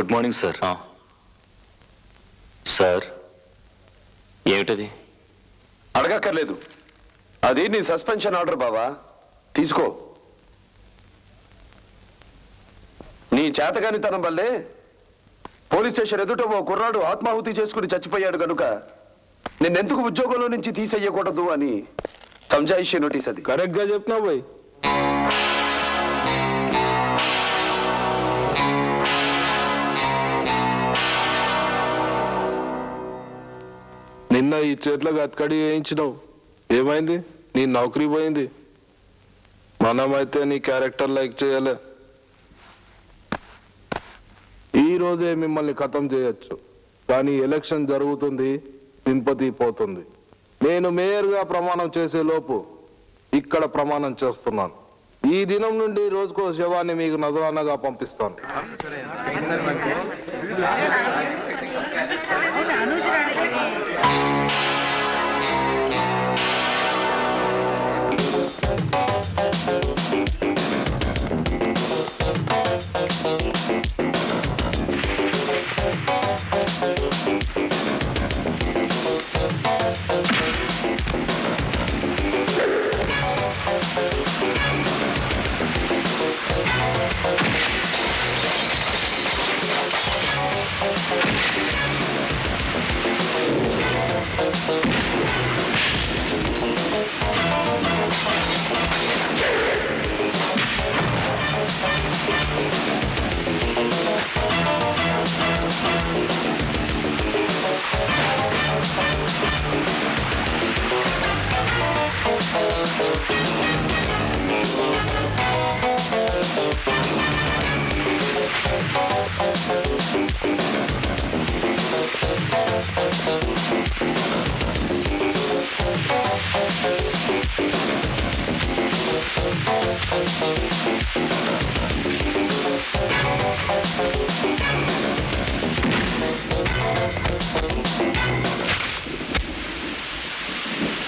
Good morning sir. Sir ఏమిటది? అడగక్కర్లేదు, అది నీ సస్పెన్షన్ ఆర్డర్ బావా, తీసుకో. నీ చేతగానితనం వల్లే పోలీస్ స్టేషన్ ఎదుట ఓ కుర్రాడు ఆత్మాహుతి చేసుకుని చచ్చిపోయాడు గనుక నిన్నెందుకు ఉద్యోగంలో నుంచి తీసేయకూడదు అని సంజాయిషి నోటీస్. అది కరెక్ట్ గా చెప్తున్నావు బాయ్. నిన్న ఈ చేతులకు అతకడి వేయించినావు, ఏమైంది? నీ నౌకరీ పోయింది. మనమైతే నీ క్యారెక్టర్ లైక్ చేయలే. ఈ రోజే మిమ్మల్ని ఖతం చేయొచ్చు, కానీ ఎలక్షన్ జరుగుతుంది, సింపతి పోతుంది. నేను మేయర్గా ప్రమాణం చేసే లోపు ఇక్కడ ప్రమాణం చేస్తున్నాను. ఈ దినం నుండి రోజుకో శవాన్ని మీకు నజరానగా పంపిస్తాను.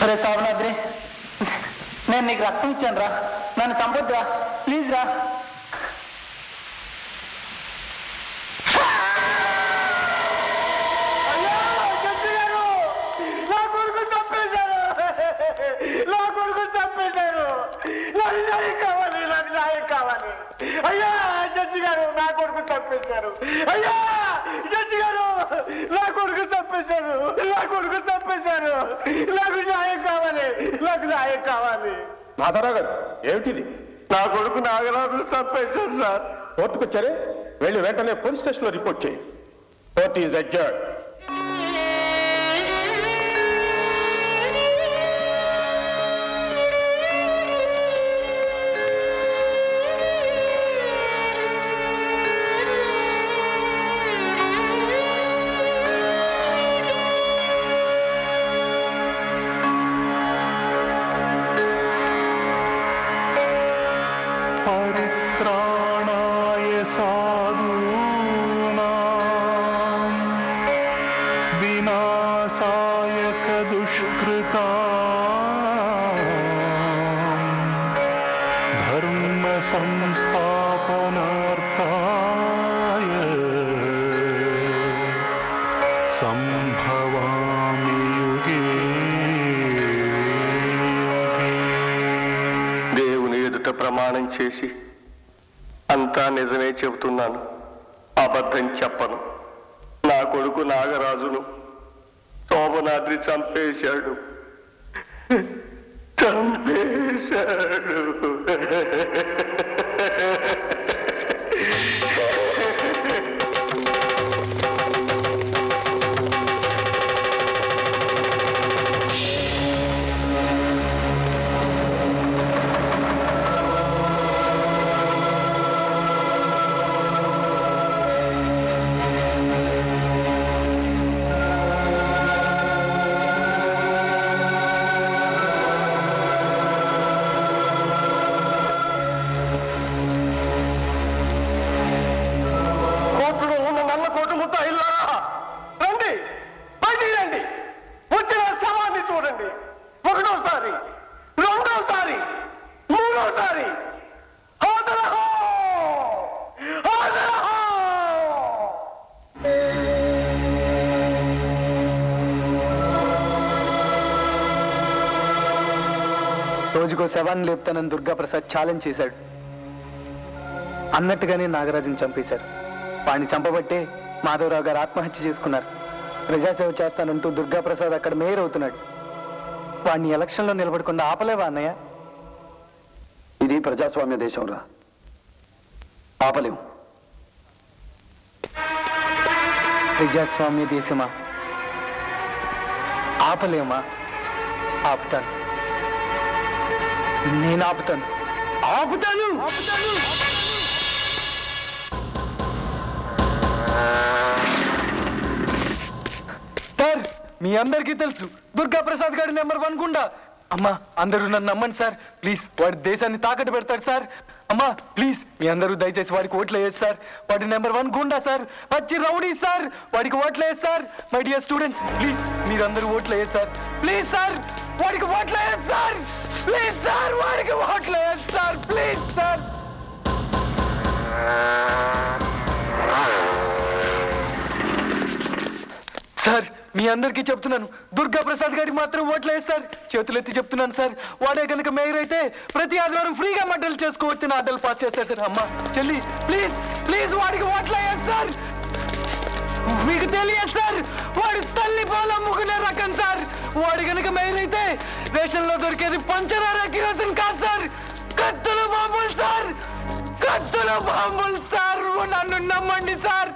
అరే సావనాద్రి, నేను నీకు రక్తం ఇచ్చాను రా, నన్ను చంపొద్దురా ప్లీజ్ రా. అయ్యా జడ్జి గారు, నా కొడుకు తప్పేశారు. అయ్యా జడ్జి గారు, నా కొడుకు తప్పేశారు, నా కొడుకు తప్పేశారు. నాకు న్యాయం కావాలి, నాకు న్యాయం కావాలి. మాధవరావు గారు, ఏమిటిది? నా కొడుకు నాగరాజు తప్పేశారు సార్. కోర్టుకు వచ్చారే, వెళ్ళి వెంటనే పోలీస్ స్టేషన్ లో రిపోర్ట్ చేయి. Court is adjourned. ప్రమాణం చేసి అంతా నిజమే చెబుతున్నాను, అబద్ధం చెప్పను. నా కొడుకు నాగరాజును శోభనాద్రి చంపేశాడు, చంపేశాడు. ఇంటికో శవాన్ని లేపుతానని దుర్గాప్రసాద్ ఛాలెంజ్ చేశాడు. అన్నట్టుగానే నాగరాజుని చంపేశారు. వాడిని చంపబట్టే మాధవరావు గారు ఆత్మహత్య చేసుకున్నారు. ప్రజాసేవ చేస్తానంటూ దుర్గాప్రసాద్ అక్కడ మేయర్ అవుతున్నాడు. వాడిని ఎలక్షన్లో నిలబడకుండా ఆపలేవా అన్నయ్య? ఇది ప్రజాస్వామ్య దేశంరా, ఆపలేం. ప్రజాస్వామ్య దేశమా? ఆపలేమా? ఆపుతాను, నేను ఆపుతాను, ఆపుతాను. సార్, మీ అందరికీ తెలుసు దుర్గాప్రసాద్ గారి నెంబర్ 1 గుండా. అమ్మా, అందరూ నన్ను నమ్మండి సార్, ప్లీజ్. వాడి దేశాన్ని తాకట్టు పెడతాడు సార్. అమ్మా ప్లీజ్, మీ అందరూ దయచేసి వాడికి ఓట్లు వేయచ్చు సార్. వాడి నెంబర్ 1 గుండా సార్, పచ్చి రౌడీ సార్. వాడికి ఓట్లు వేయచ్చు sir. My dear students, please మీరందరూ ఓట్లు వేయచ్చు సార్. ప్లీజ్ సార్, వాడికి ఓట్లు వేయచ్చు సార్. ప్లీజ్ సార్, వాడికి ఓట్లు వేయచ్చు సార్. Please sir. సార్, మీ అందరికీ చెప్తున్నాను, దుర్గాప్రసాద్ గారికి మాత్రం ఓట్లు వేసి సార్. చేతులెత్తి చెప్తున్నాను సార్. వాడే కనుక మేయర్ అయితే ప్రతి ఆదివారం ఫ్రీగా మడ్డలు చేసుకోవచ్చని ఆర్డర్లు పాస్ చేస్తారు సార్. అమ్మా చెల్లి, ప్లీజ్ ప్లీజ్ వాడికి ఓట్లు వేయాలి సార్. మీకు తెలియదు సార్, వాడి తల్లి పాలు అమ్ముకునే రకం సార్. వాడి కనుక మేయర్ అయితే దేశంలో దొరికేది పంచదార కిరోసిన్ కాదు సార్, కత్తుల బాంబులు సార్, కత్తుల బాంబులు సార్. నన్ను నమ్మండి సార్.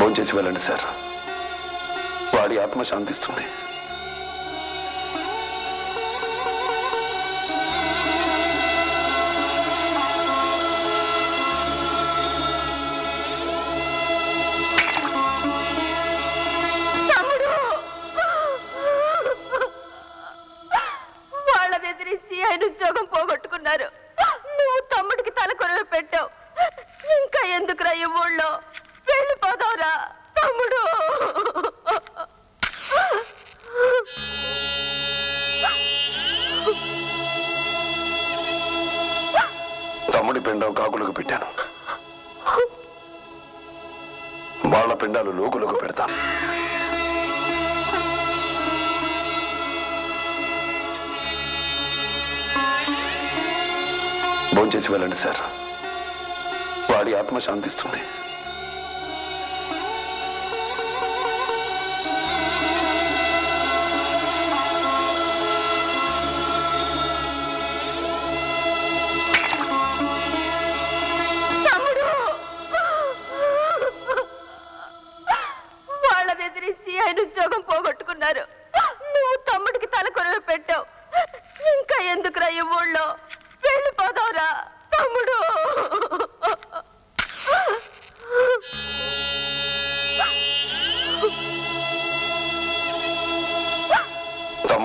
భోంచేసి వెళ్ళండి సార్, వాడి ఆత్మ శాంతిస్తుంది. వాళ్ళని ఎదిరించి ఆయన ఉద్యోగం పోగొట్టుకున్నారు. నువ్వు తమ్ముడికి తలకొరవ పెట్టావు. ఇంకా ఎందుకురా ఈ ఊళ్ళో? వెళ్ళిపోదావురా తమ్ముడు. తమ్ముడి పిండం కాకులకు పెట్టాను, వాళ్ళ పిండాలు లోకులకు పెడతాను. భోంచేసి వెళ్ళండి సార్, వాడి ఆత్మ శాంతిస్తుంది.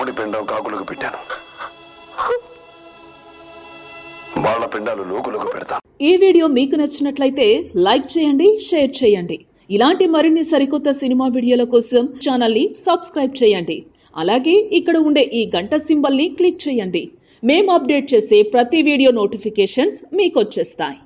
తమ్ముడి పిండం కాకులకు పెట్టాను, వాళ్ళ పిండాలు లోకులకు పెడతాను. ఈ వీడియో మీకు నచ్చినట్లయితే లైక్ చేయండి, షేర్ చేయండి. ఇలాంటి మరిన్ని సరికొత్త సినిమా వీడియోల కోసం ఛానల్ ని సబ్స్క్రైబ్ చేయండి. అలాగే ఇక్కడ ఉండే ఈ గంట సింబల్ ని క్లిక్ చేయండి. మేము అప్డేట్ చేసే ప్రతి వీడియో నోటిఫికేషన్స్ మీకు వచ్చేస్తాయి.